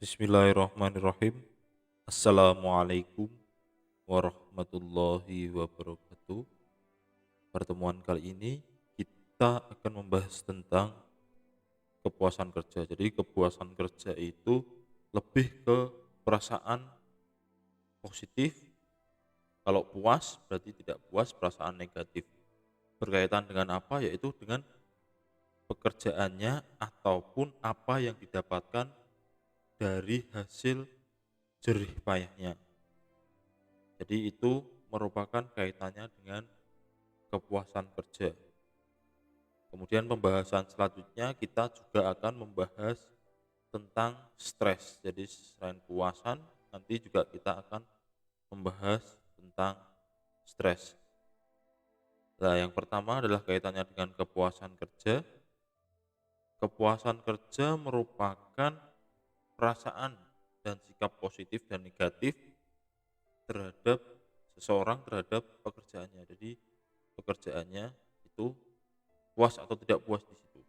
Bismillahirrahmanirrahim. Assalamualaikum warahmatullahi wabarakatuh. Pertemuan kali ini kita akan membahas tentang kepuasan kerja. Jadi kepuasan kerja itu lebih ke perasaan positif. Kalau puas berarti tidak puas, perasaan negatif. Berkaitan dengan apa? Yaitu dengan pekerjaannya ataupun apa yang didapatkan dari hasil jerih payahnya. Jadi itu merupakan kaitannya dengan kepuasan kerja. Kemudian pembahasan selanjutnya kita juga akan membahas tentang stres. Jadi selain puasan, nanti juga kita akan membahas tentang stres. Nah, yang pertama adalah kaitannya dengan kepuasan kerja. Kepuasan kerja merupakan perasaan dan sikap positif dan negatif terhadap seseorang terhadap pekerjaannya. Jadi pekerjaannya itu puas atau tidak puas di situ.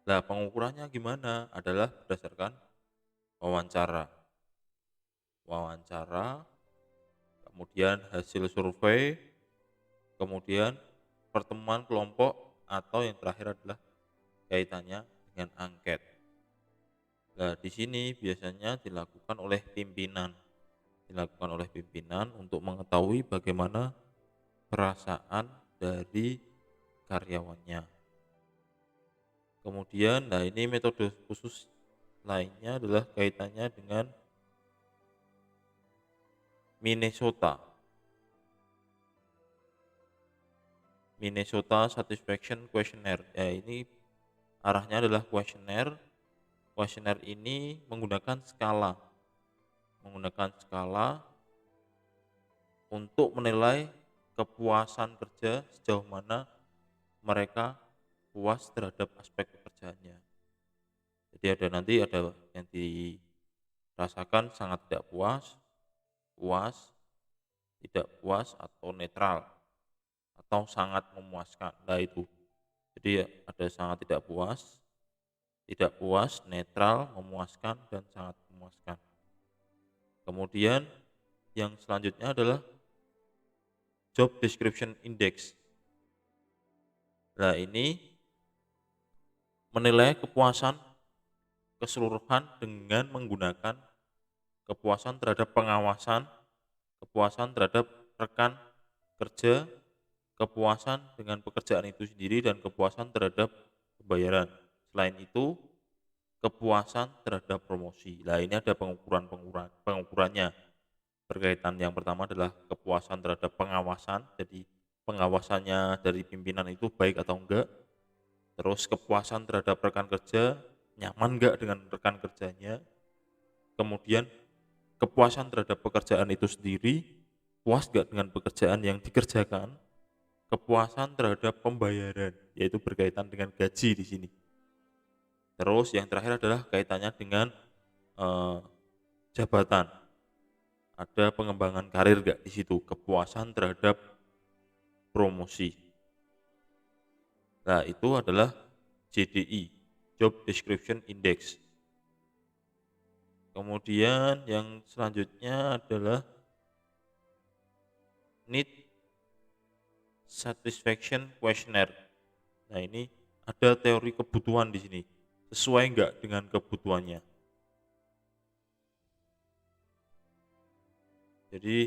Nah, pengukurannya gimana? Adalah berdasarkan wawancara. Wawancara, kemudian hasil survei, kemudian pertemuan kelompok atau yang terakhir adalah kaitannya dengan angket. Nah, di sini biasanya dilakukan oleh pimpinan. Dilakukan oleh pimpinan untuk mengetahui bagaimana perasaan dari karyawannya. Kemudian, nah ini metode khusus lainnya adalah kaitannya dengan Minnesota. Minnesota Satisfaction Questionnaire. Ya, ini arahnya adalah kuesioner. Kuesioner ini menggunakan skala. Menggunakan skala untuk menilai kepuasan kerja sejauh mana mereka puas terhadap aspek pekerjaannya. Jadi ada yang dirasakan sangat tidak puas, puas, tidak puas atau netral atau sangat memuaskan. Nah itu. Jadi ada sangat tidak puas, netral, memuaskan dan sangat memuaskan. Kemudian yang selanjutnya adalah job description index. Nah, ini menilai kepuasan keseluruhan dengan menggunakan kepuasan terhadap pengawasan, kepuasan terhadap rekan kerja, kepuasan dengan pekerjaan itu sendiri dan kepuasan terhadap pembayaran. Selain itu, kepuasan terhadap promosi. Nah, ini ada pengukurannya. Berkaitan yang pertama adalah kepuasan terhadap pengawasan. Jadi pengawasannya dari pimpinan itu baik atau enggak. Terus kepuasan terhadap rekan kerja, nyaman enggak dengan rekan kerjanya. Kemudian kepuasan terhadap pekerjaan itu sendiri, puas enggak dengan pekerjaan yang dikerjakan. Kepuasan terhadap pembayaran, yaitu berkaitan dengan gaji di sini. Terus yang terakhir adalah kaitannya dengan eh, jabatan. Ada pengembangan karir enggak di situ? Kepuasan terhadap promosi. Nah, itu adalah JDI, Job Description Index. Kemudian yang selanjutnya adalah Need Satisfaction Questionnaire. Nah, ini ada teori kebutuhan di sini. Sesuai enggak dengan kebutuhannya? Jadi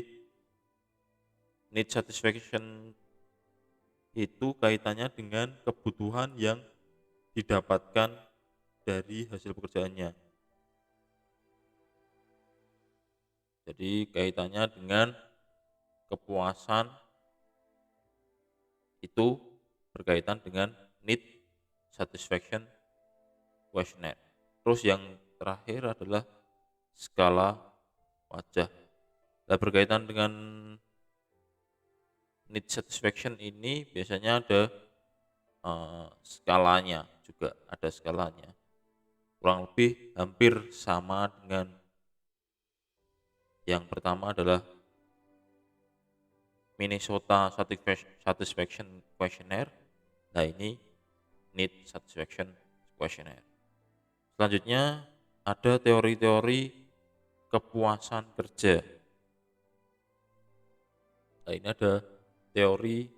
need satisfaction itu kaitannya dengan kebutuhan yang didapatkan dari hasil pekerjaannya. Jadi kaitannya dengan kepuasan itu berkaitan dengan need satisfaction questionnaire. Terus yang terakhir adalah skala wajah. Nah, berkaitan dengan need satisfaction ini biasanya ada skalanya juga, ada skalanya. Kurang lebih hampir sama dengan yang pertama adalah Minnesota Satisfaction Questionnaire. Nah, ini Need Satisfaction Questionnaire. Selanjutnya ada teori-teori kepuasan kerja. Nah, ini ada teori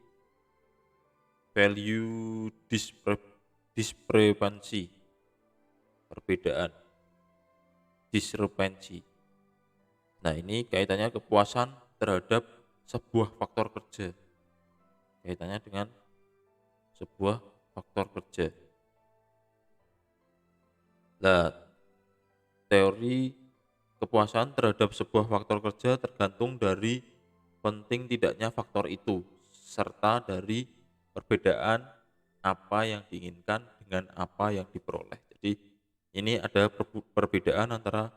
value discrepancy, perbedaan, discrepancy. Nah, ini kaitannya kepuasan terhadap sebuah faktor kerja. Kaitannya dengan sebuah faktor kerja. Nah, teori kepuasan terhadap sebuah faktor kerja tergantung dari penting tidaknya faktor itu, serta dari perbedaan apa yang diinginkan dengan apa yang diperoleh. Jadi, ini ada perbedaan antara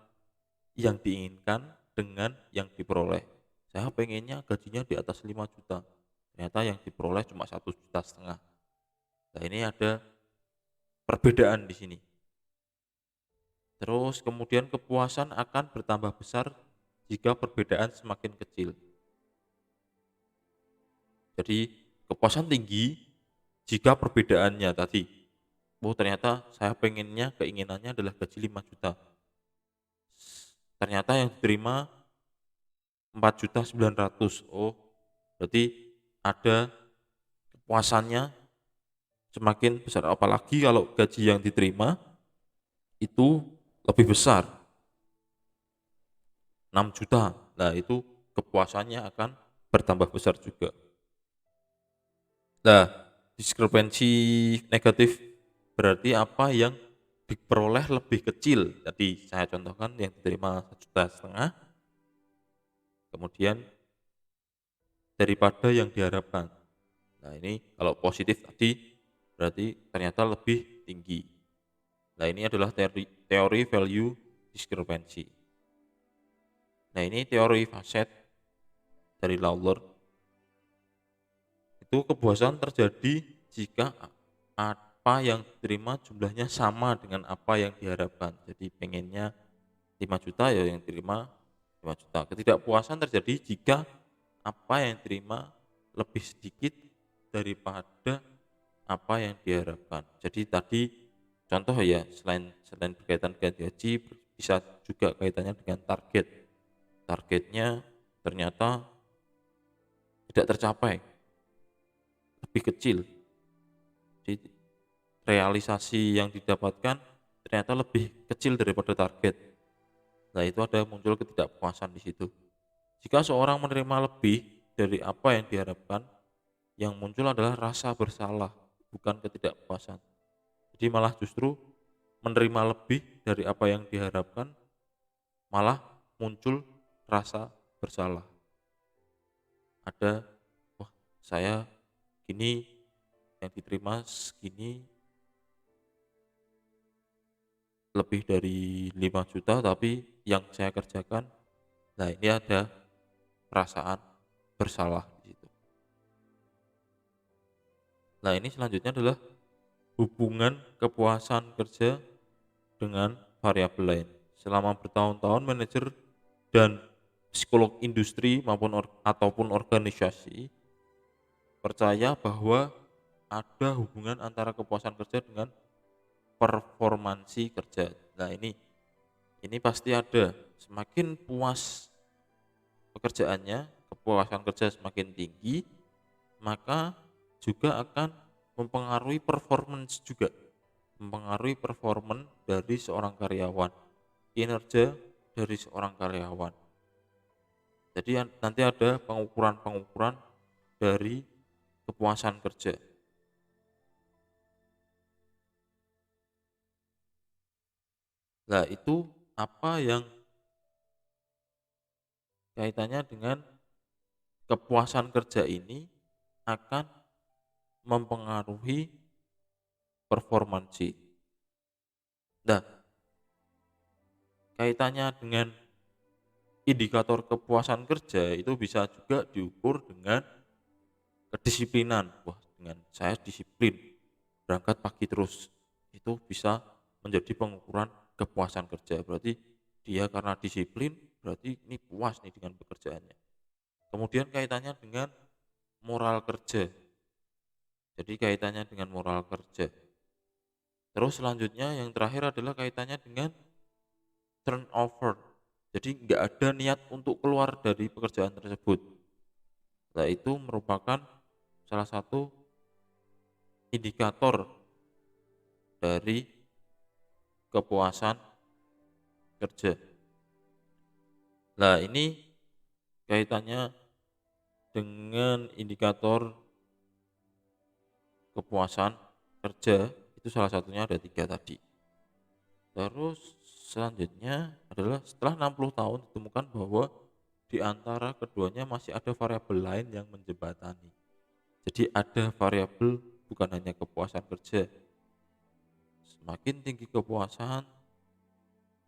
yang diinginkan dengan yang diperoleh. Saya pengennya gajinya di atas 5 juta, ternyata yang diperoleh cuma 1,5 juta. Nah, ini ada perbedaan di sini. Terus kemudian kepuasan akan bertambah besar jika perbedaan semakin kecil. Jadi kepuasan tinggi jika perbedaannya tadi, oh ternyata saya pengennya, keinginannya adalah gaji 5 juta. Ternyata yang diterima 4.900.000. Oh, berarti ada kepuasannya semakin besar. Apalagi kalau gaji yang diterima itu lebih besar, 6 juta. Nah, itu kepuasannya akan bertambah besar juga. Nah, diskrepensi negatif berarti apa yang diperoleh lebih kecil. Tadi saya contohkan yang diterima 1,5 juta, kemudian daripada yang diharapkan. Nah, ini kalau positif tadi berarti ternyata lebih tinggi. Nah, ini adalah teori value discrepancy. Nah, ini teori Facet dari Lawler. Itu kepuasan terjadi jika apa yang diterima jumlahnya sama dengan apa yang diharapkan. Jadi pengennya 5 juta, ya yang diterima 5 juta. Ketidakpuasan terjadi jika apa yang diterima lebih sedikit daripada apa yang diharapkan. Jadi tadi contoh ya, selain berkaitan dengan gaji, bisa juga kaitannya dengan target. Targetnya ternyata tidak tercapai, lebih kecil. Jadi realisasi yang didapatkan ternyata lebih kecil daripada target. Nah, itu ada muncul ketidakpuasan di situ. Jika seorang menerima lebih dari apa yang diharapkan, yang muncul adalah rasa bersalah, bukan ketidakpuasan. Jadi malah justru menerima lebih dari apa yang diharapkan, malah muncul rasa bersalah. Ada, wah saya gini, yang diterima segini, lebih dari 5 juta, tapi yang saya kerjakan, nah ini ada perasaan bersalah di situ. Nah, ini selanjutnya adalah hubungan kepuasan kerja dengan variabel lain. Selama bertahun-tahun manajer dan psikolog industri ataupun organisasi percaya bahwa ada hubungan antara kepuasan kerja dengan performansi kerja. Nah, ini pasti ada. Semakin puas pekerjaannya, kepuasan kerja semakin tinggi, maka juga akan mempengaruhi performance juga. Mempengaruhi performance dari seorang karyawan, kinerja dari seorang karyawan. Jadi nanti ada pengukuran-pengukuran dari kepuasan kerja. Nah, itu apa yang kaitannya dengan kepuasan kerja ini akan mempengaruhi performansi. Nah, kaitannya dengan indikator kepuasan kerja itu bisa juga diukur dengan kedisiplinan. Wah, dengan saya disiplin, berangkat pagi terus, itu bisa menjadi pengukuran kepuasan kerja. Berarti dia karena disiplin, berarti ini puas nih dengan pekerjaannya. Kemudian kaitannya dengan moral kerja. Jadi kaitannya dengan moral kerja. Terus selanjutnya yang terakhir adalah kaitannya dengan turnover. Jadi nggak ada niat untuk keluar dari pekerjaan tersebut. Nah, itu merupakan salah satu indikator dari kepuasan kerja. Nah, ini kaitannya dengan indikator kepuasan kerja, itu salah satunya ada 3 tadi. Terus selanjutnya adalah setelah 60 tahun ditemukan bahwa di antara keduanya masih ada variabel lain yang menjembatani. Jadi ada variabel bukan hanya kepuasan kerja. Semakin tinggi kepuasan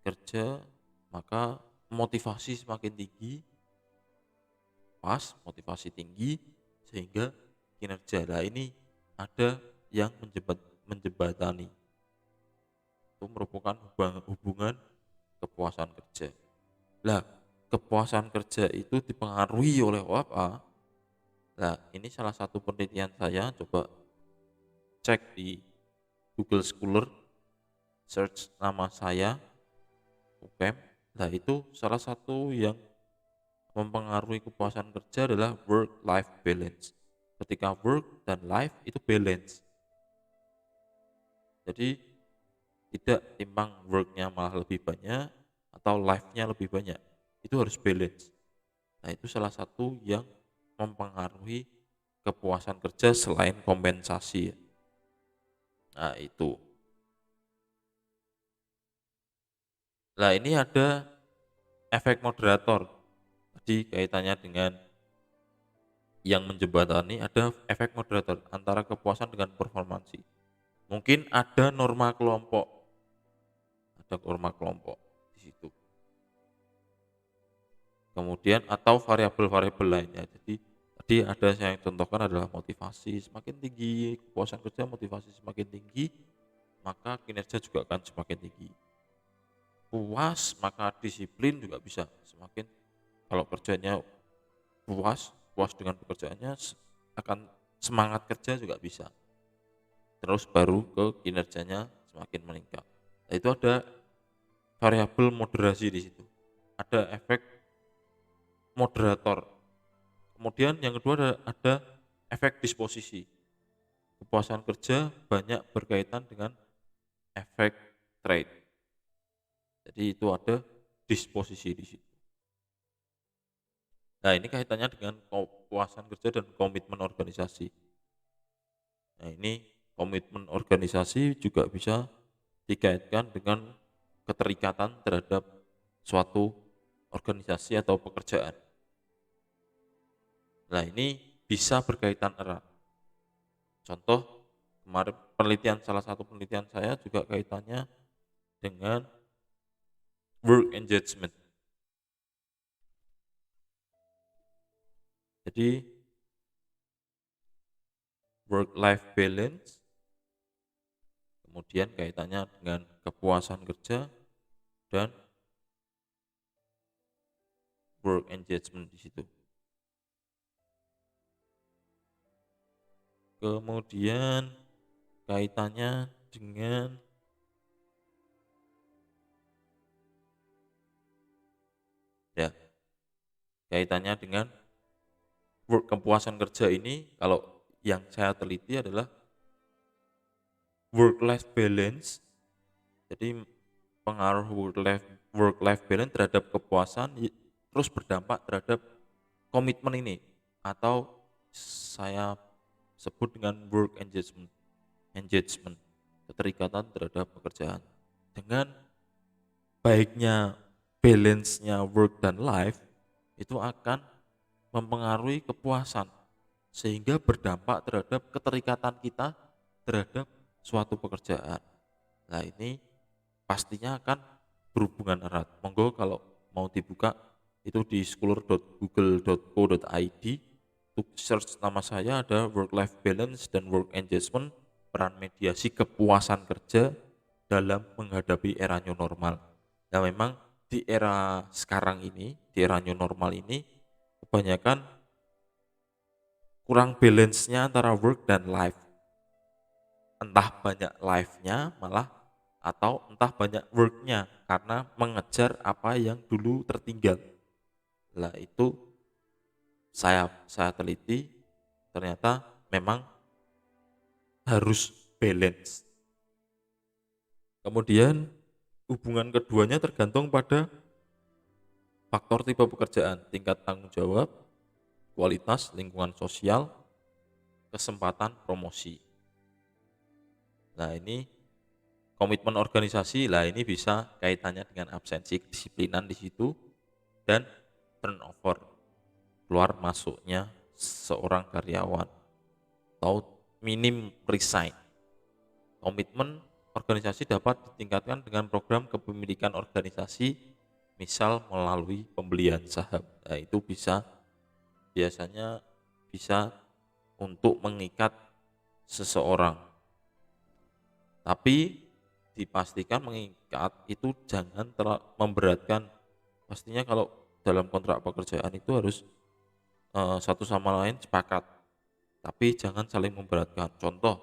kerja, maka motivasi semakin tinggi, pas motivasi tinggi sehingga kinerja. Nah, ini ada yang menjembatani. Itu merupakan hubungan kepuasan kerja. Lah, kepuasan kerja itu dipengaruhi oleh apa? Nah, ini salah satu penelitian saya, coba cek di Google Scholar, search nama saya, UPM. Nah, itu salah satu yang mempengaruhi kepuasan kerja adalah work-life balance. Ketika work dan life itu balance. Jadi tidak timbang work-nya malah lebih banyak atau life-nya lebih banyak. Itu harus balance. Nah, itu salah satu yang mempengaruhi kepuasan kerja selain kompensasi. Nah, itu. Nah, ini ada efek moderator. Tadi kaitannya dengan yang menjembatani ada efek moderator antara kepuasan dengan performansi. Mungkin ada norma kelompok di situ. Kemudian atau variabel-variabel lainnya. Jadi tadi ada saya yang contohkan adalah motivasi semakin tinggi, kepuasan kerja motivasi semakin tinggi, maka kinerja juga akan semakin tinggi. Puas, maka disiplin juga bisa semakin, kalau kerjanya puas dengan pekerjaannya akan semangat kerja juga bisa. Terus baru ke kinerjanya semakin meningkat. Nah, itu ada variabel moderasi di situ. Ada efek moderator. Kemudian yang kedua ada efek disposisi. Kepuasan kerja banyak berkaitan dengan efek trade. Jadi itu ada disposisi di situ. Nah, ini kaitannya dengan kepuasan kerja dan komitmen organisasi. Nah, ini komitmen organisasi juga bisa dikaitkan dengan keterikatan terhadap suatu organisasi atau pekerjaan. Nah, ini bisa berkaitan erat. Contoh, kemarin salah satu penelitian saya juga kaitannya dengan work engagement. Jadi work-life balance, kemudian kaitannya dengan kepuasan kerja dan work engagement di situ. Kemudian kaitannya dengan kaitannya dengan kepuasan kerja ini, kalau yang saya teliti adalah work life balance. Jadi pengaruh work life balance terhadap kepuasan terus berdampak terhadap komitmen ini, atau saya sebut dengan work engagement, keterikatan terhadap pekerjaan. Dengan baiknya balance-nya work dan life itu akan mempengaruhi kepuasan sehingga berdampak terhadap keterikatan kita terhadap suatu pekerjaan. Nah, ini pastinya akan berhubungan erat. Monggo kalau mau dibuka itu di scholar.google.co.id, untuk search nama saya ada work life balance dan work engagement, peran mediasi kepuasan kerja dalam menghadapi era new normal. Nah, memang di era sekarang ini, di era new normal ini kebanyakan kurang balance-nya antara work dan life. Entah banyak life-nya malah atau entah banyak work-nya. karena mengejar apa yang dulu tertinggal. Lah itu saya teliti, ternyata memang harus balance. Kemudian hubungan keduanya tergantung pada faktor tipe pekerjaan, tingkat tanggung jawab, kualitas lingkungan sosial, kesempatan promosi. Nah, ini komitmen organisasi, lah ini bisa kaitannya dengan absensi kedisiplinan di situ dan turnover, keluar masuknya seorang karyawan atau minim resign. Komitmen organisasi dapat ditingkatkan dengan program kepemilikan organisasi, misal melalui pembelian saham. Nah, itu biasanya bisa untuk mengikat seseorang. Tapi dipastikan mengikat itu jangan terlalu memberatkan. Pastinya kalau dalam kontrak pekerjaan itu harus satu sama lain sepakat, tapi jangan saling memberatkan. Contoh,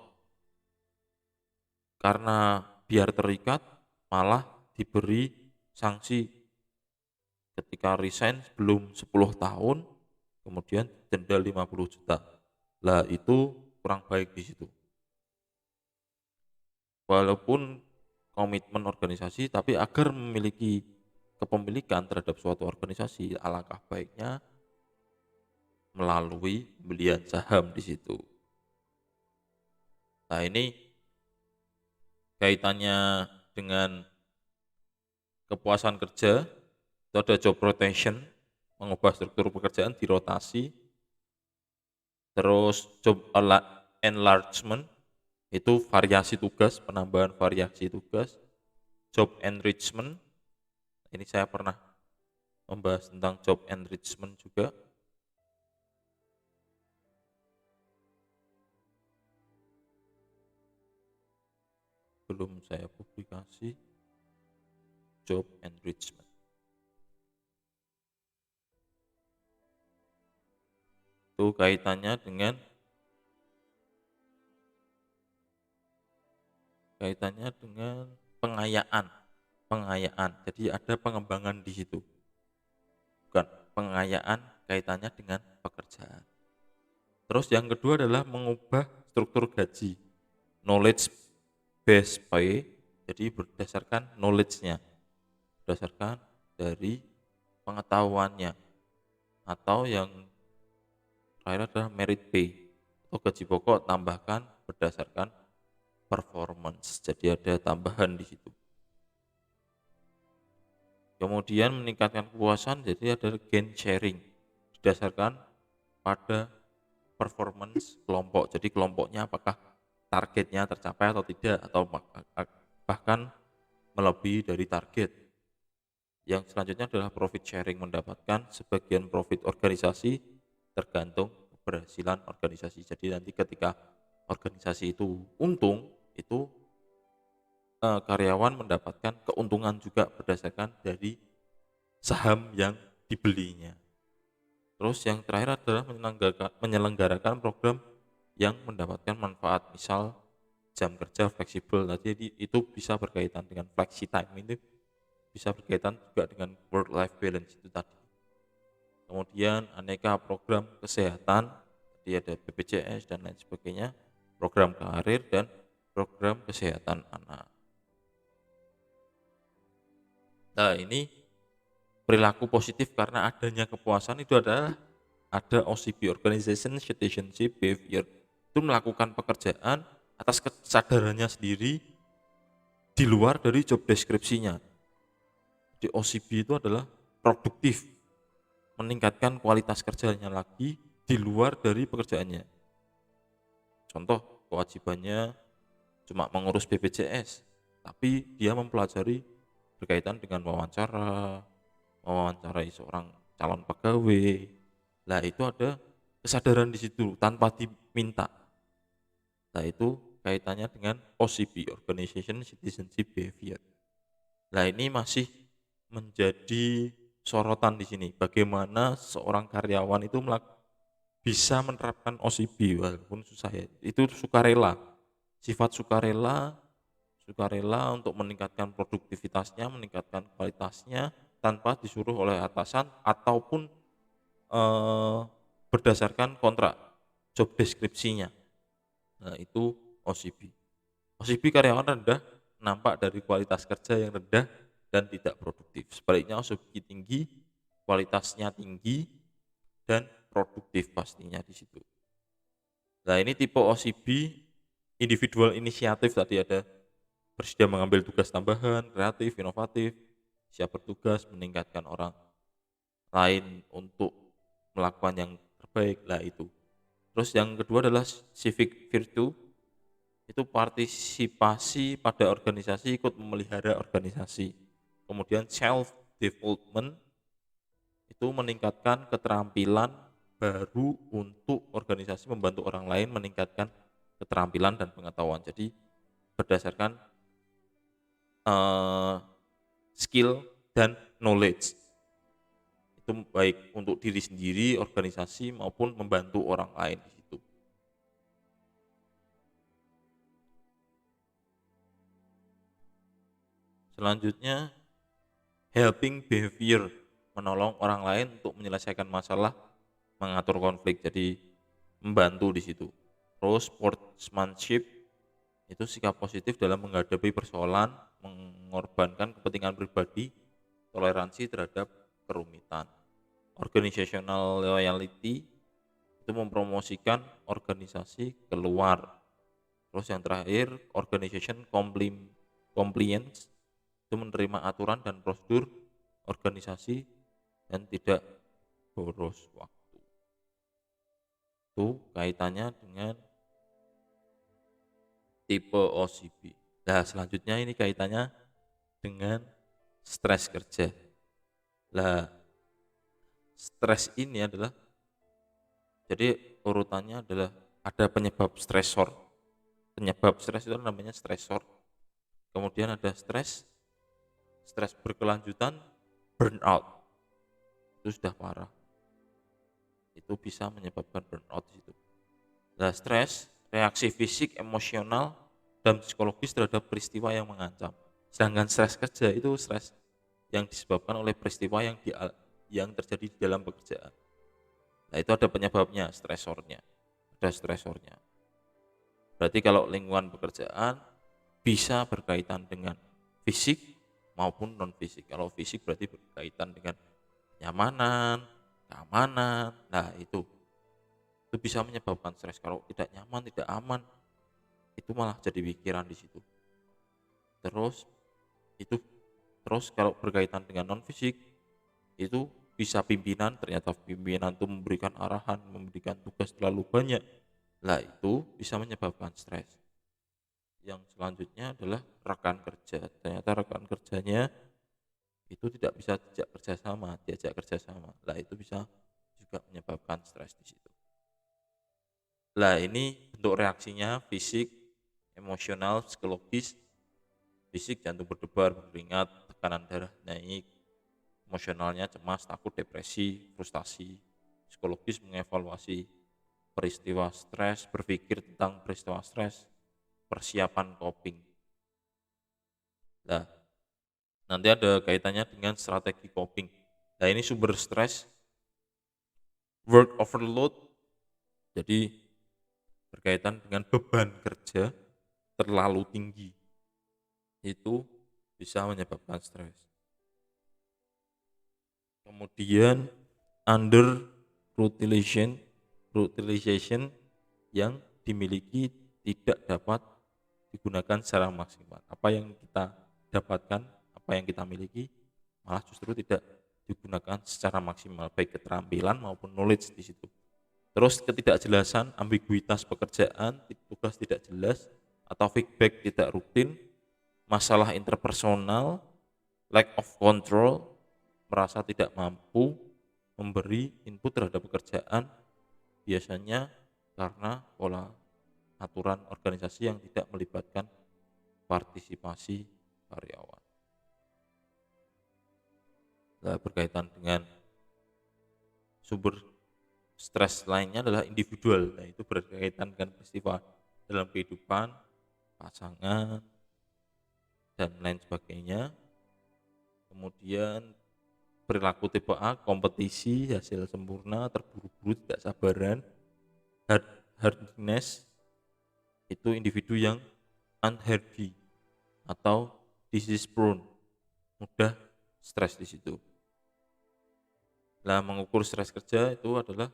karena biar terikat malah diberi sanksi ketika resign sebelum 10 tahun, kemudian denda 50 juta. Lah itu kurang baik di situ. Walaupun komitmen organisasi, tapi agar memiliki kepemilikan terhadap suatu organisasi, alangkah baiknya melalui pembelian saham di situ. Nah, ini kaitannya dengan kepuasan kerja, itu ada job rotation, mengubah struktur pekerjaan, dirotasi. Terus job enlargement, itu variasi tugas, penambahan variasi tugas. Job enrichment, ini saya pernah membahas tentang job enrichment juga. Belum saya publikasi job enrichment. Itu kaitannya dengan pengayaan. Jadi ada pengembangan di situ. Bukan pengayaan, kaitannya dengan pekerjaan. Terus yang kedua adalah mengubah struktur gaji. Knowledge based pay, jadi berdasarkan knowledge-nya, berdasarkan dari pengetahuannya. Atau yang terakhir adalah merit pay, atau gaji pokok tambahkan berdasarkan performance. Jadi ada tambahan di situ. Kemudian meningkatkan kepuasan, jadi ada gain sharing berdasarkan pada performance kelompok. Jadi kelompoknya apakah targetnya tercapai atau tidak, atau bahkan melebihi dari target. Yang selanjutnya adalah profit sharing, mendapatkan sebagian profit organisasi tergantung keberhasilan organisasi. Jadi nanti ketika organisasi itu untung, itu karyawan mendapatkan keuntungan juga berdasarkan dari saham yang dibelinya. Terus yang terakhir adalah menyelenggarakan program yang mendapatkan manfaat, misal jam kerja fleksibel. Jadi itu bisa berkaitan dengan flexi time, ini bisa berkaitan juga dengan work life balance itu tadi. Kemudian aneka program kesehatan, jadi ada BPJS dan lain sebagainya, program karir dan program kesehatan anak. Nah, ini perilaku positif karena adanya kepuasan itu adalah ada OCB, Organization Citizenship Behavior. Itu melakukan pekerjaan atas kesadarannya sendiri di luar dari job deskripsinya. Di OCB itu adalah produktif, meningkatkan kualitas kerjanya lagi di luar dari pekerjaannya. Contoh, kewajibannya cuma mengurus BPJS, tapi dia mempelajari berkaitan dengan mewawancarai seorang calon pegawai. Lah itu ada kesadaran di situ tanpa diminta. Nah itu kaitannya dengan OCB, Organization Citizenship Behavior. Nah ini masih menjadi sorotan di sini. Bagaimana seorang karyawan itu bisa menerapkan OCB walaupun susah ya. Itu sukarela, sifat sukarela sukarela untuk meningkatkan produktivitasnya, meningkatkan kualitasnya tanpa disuruh oleh atasan ataupun eh, berdasarkan kontrak job deskripsinya. Nah, itu OCB. OCB karyawan rendah nampak dari kualitas kerja yang rendah dan tidak produktif. Sebaliknya OCB tinggi, kualitasnya tinggi dan produktif pastinya di situ. Nah, ini tipe OCB individual inisiatif tadi ada bersedia mengambil tugas tambahan, kreatif, inovatif, siap bertugas, meningkatkan orang lain untuk melakukan yang terbaik lah itu. Terus yang kedua adalah civic virtue, itu partisipasi pada organisasi, ikut memelihara organisasi. Kemudian self development itu meningkatkan keterampilan baru untuk organisasi, membantu orang lain meningkatkan keterampilan dan pengetahuan. Jadi berdasarkan eh, skill dan knowledge. Itu baik untuk diri sendiri, organisasi maupun membantu orang lain di situ. Selanjutnya helping behavior, menolong orang lain untuk menyelesaikan masalah, mengatur konflik. Jadi membantu di situ. Terus sportsmanship itu sikap positif dalam menghadapi persoalan, mengorbankan kepentingan pribadi, toleransi terhadap kerumitan. Organizational loyalty itu mempromosikan organisasi keluar. Terus yang terakhir, organization compliance itu menerima aturan dan prosedur organisasi dan tidak boros waktu. Itu kaitannya dengan tipe OCB. Nah, selanjutnya ini kaitannya dengan stres kerja. Lah, stres ini adalah, jadi urutannya adalah ada penyebab stresor. Penyebab stres itu namanya stresor. Kemudian ada stres berkelanjutan, burnout. Itu sudah parah. Itu bisa menyebabkan burnout di situ. Nah, stres, reaksi fisik, emosional, dan psikologis terhadap peristiwa yang mengancam. Sedangkan stres kerja itu stres yang disebabkan oleh peristiwa yang terjadi di dalam pekerjaan. Nah, itu ada penyebabnya, stresornya. Ada stresornya. Berarti kalau lingkungan pekerjaan bisa berkaitan dengan fisik maupun non fisik. Kalau fisik berarti berkaitan dengan kenyamanan, keamanan. Nah, itu bisa menyebabkan stres. Kalau tidak nyaman, tidak aman, itu malah jadi pikiran di situ. Terus itu kalau berkaitan dengan non fisik itu bisa pimpinan, ternyata pimpinan itu memberikan arahan, memberikan tugas terlalu banyak. Lah, itu bisa menyebabkan stres. Yang selanjutnya adalah rekan kerja. Ternyata rekan kerjanya itu tidak bisa diajak kerjasama. Lah, itu bisa juga menyebabkan stres di situ. Lah, ini bentuk reaksinya fisik, emosional, psikologis. Fisik jantung berdebar, berkeringat, tekanan darah naik. Emosionalnya cemas, takut, depresi, frustasi. Psikologis mengevaluasi peristiwa stres, berpikir tentang peristiwa stres, persiapan coping. Nah, nanti ada kaitannya dengan strategi coping. Nah, ini sumber stres, work overload, jadi berkaitan dengan beban kerja terlalu tinggi. Itu bisa menyebabkan stres. Kemudian under utilization yang dimiliki tidak dapat digunakan secara maksimal. Apa yang kita dapatkan, apa yang kita miliki malah justru tidak digunakan secara maksimal, baik keterampilan maupun knowledge di situ. Terus ketidakjelasan, ambiguitas pekerjaan, tugas tidak jelas atau feedback tidak rutin, masalah interpersonal, lack of control, merasa tidak mampu memberi input terhadap pekerjaan, biasanya karena pola aturan organisasi yang tidak melibatkan partisipasi karyawan. Nah, berkaitan dengan sumber stres lainnya adalah individual. Nah, itu berkaitan dengan peristiwa dalam kehidupan, pasangan, dan lain sebagainya. Kemudian perilaku tipe A, kompetisi, hasil sempurna, terburu-buru, tidak sabaran. Hardiness itu individu yang unhardy atau disease prone, mudah stres di situ. Nah, mengukur stres kerja itu adalah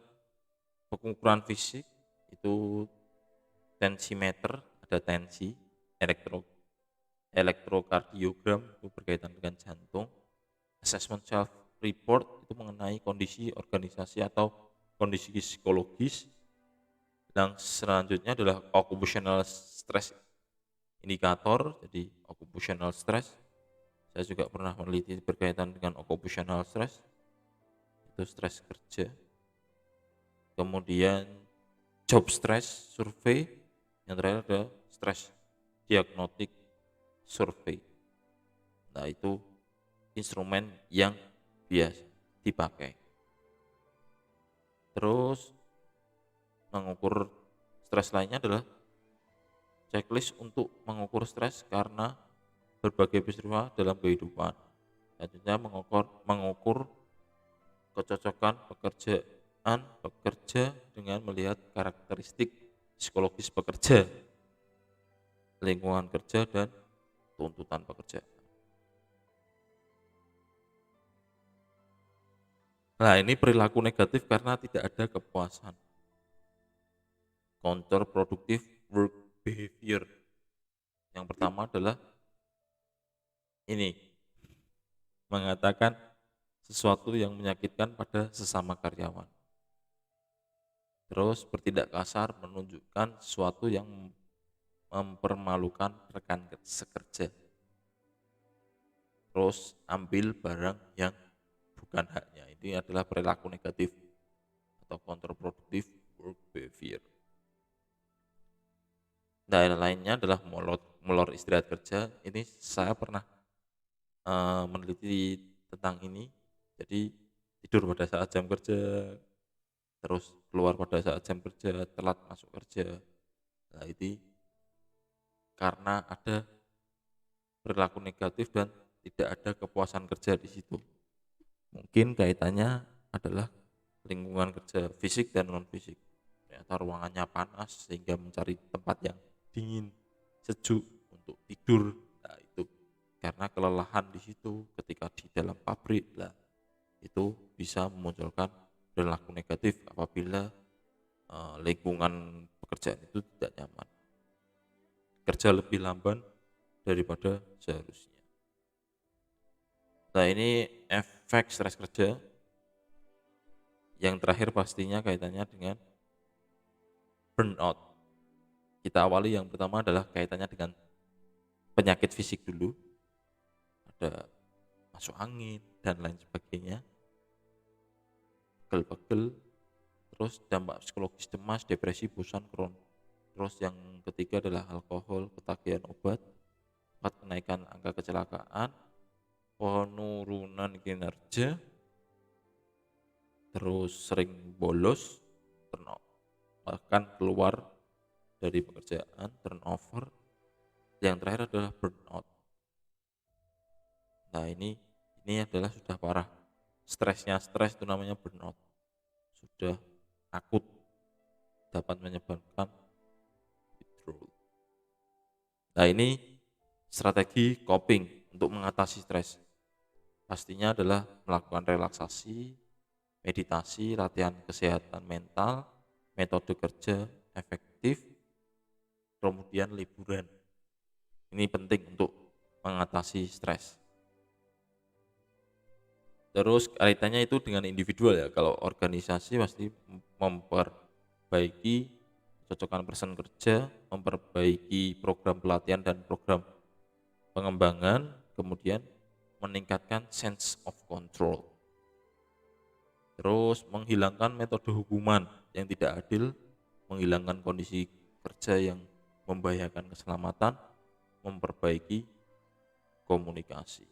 pengukuran fisik, itu tensimeter, ada tensi, elektrokardiogram itu berkaitan dengan jantung, assessment self report itu mengenai kondisi organisasi atau kondisi psikologis. Dan selanjutnya adalah occupational stress indicator. Jadi occupational stress, saya juga pernah meneliti berkaitan dengan occupational stress, itu stres kerja. Kemudian job stress survey, yang terakhir ada stress diagnostic survey. Nah, itu instrumen yang biasa dipakai. Terus mengukur stres lainnya adalah checklist untuk mengukur stres karena berbagai peristiwa dalam kehidupan. Selanjutnya mengukur kecocokan pekerjaan pekerja dengan melihat karakteristik psikologis pekerja, lingkungan kerja, dan tuntutan pekerja. Nah, ini perilaku negatif karena tidak ada kepuasan. Counterproductive work behavior. Yang pertama adalah ini, mengatakan sesuatu yang menyakitkan pada sesama karyawan. Terus bertindak kasar, menunjukkan sesuatu yang mempermalukan rekan sekerja. Terus ambil barang yang bukan haknya. Ini adalah perilaku negatif atau counterproductive work behavior. Dan lainnya adalah molor istirahat kerja. Ini saya pernah meneliti tentang ini. Jadi tidur pada saat jam kerja, terus keluar pada saat jam kerja, telat masuk kerja. Nah, ini karena ada perilaku negatif dan tidak ada kepuasan kerja di situ. Mungkin kaitannya adalah lingkungan kerja fisik dan non fisik. Ternyata ruangannya panas sehingga mencari tempat yang dingin, sejuk untuk tidur. Nah, itu karena kelelahan di situ ketika di dalam pabrik lah, itu bisa memunculkan perilaku negatif apabila lingkungan pekerjaan itu tidak nyaman, kerja lebih lamban daripada seharusnya. Nah, ini efek stres kerja. Yang terakhir pastinya kaitannya dengan burnout. Kita awali yang pertama adalah kaitannya dengan penyakit fisik dulu, ada masuk angin dan lain sebagainya, pegel-pegel, terus dampak psikologis cemas, depresi, bosan, terus yang ketiga adalah alkohol, ketagihan obat, kenaikan angka kecelakaan, penurunan kinerja, terus sering bolos, bahkan keluar dari pekerjaan, turnover. Yang terakhir adalah burnout. Nah, ini adalah sudah parah. Stres itu namanya burnout. Sudah akut, dapat menyebabkan withdrawal. Nah, ini strategi coping untuk mengatasi stres. Pastinya adalah melakukan relaksasi, meditasi, latihan kesehatan mental, metode kerja efektif, kemudian liburan. Ini penting untuk mengatasi stres. Terus kaitannya itu dengan individual ya. Kalau organisasi pasti memperbaiki kecocokan person kerja, memperbaiki program pelatihan dan program pengembangan, kemudian meningkatkan sense of control. Terus menghilangkan metode hukuman yang tidak adil, menghilangkan kondisi kerja yang membahayakan keselamatan, memperbaiki komunikasi.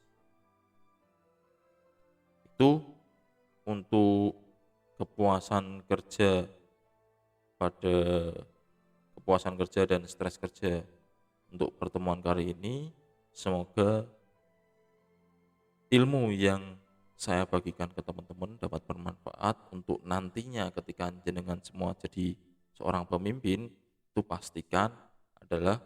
Itu untuk kepuasan kerja dan stres kerja untuk pertemuan kali ini. Semoga ilmu yang saya bagikan ke teman-teman dapat bermanfaat untuk nantinya ketika jenengan semua jadi seorang pemimpin, itu pastikan adalah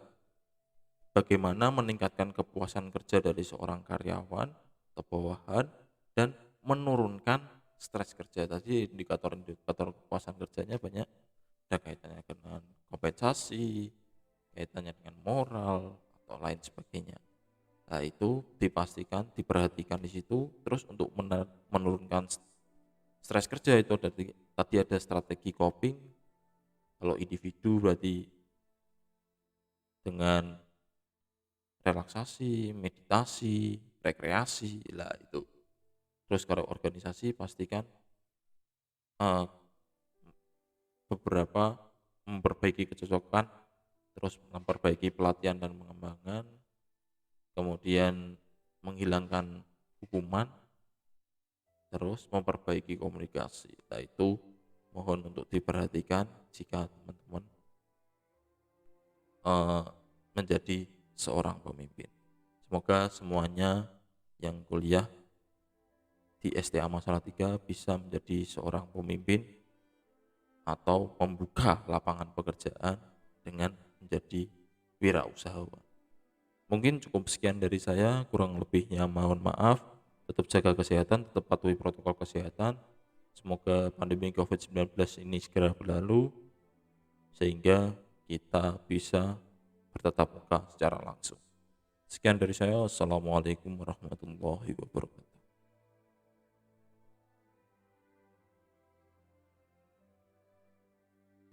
bagaimana meningkatkan kepuasan kerja dari seorang karyawan atau bawahan dan menurunkan stres kerja. Tadi indikator-indikator kepuasan kerjanya banyak, ada kaitannya dengan kompensasi, kaitannya dengan moral atau lain sebagainya. Nah, itu dipastikan, diperhatikan di situ. Terus untuk menurunkan stres kerja itu tadi ada strategi coping. Kalau individu berarti dengan relaksasi, meditasi, rekreasi, lah itu. Terus kalau organisasi pastikan eh, beberapa memperbaiki kecocokan, terus memperbaiki pelatihan dan pengembangan, kemudian menghilangkan hukuman, terus memperbaiki komunikasi. Nah, itu mohon untuk diperhatikan jika teman-teman eh, menjadi seorang pemimpin. Semoga semuanya yang kuliah di STA Masalatiga bisa menjadi seorang pemimpin atau membuka lapangan pekerjaan dengan menjadi wirausahawan. Mungkin cukup sekian dari saya, kurang lebihnya mohon maaf. Tetap jaga kesehatan, tetap patuhi protokol kesehatan. Semoga pandemi COVID-19 ini segera berlalu sehingga kita bisa bertatap muka secara langsung. Sekian dari saya. Assalamualaikum warahmatullahi wabarakatuh.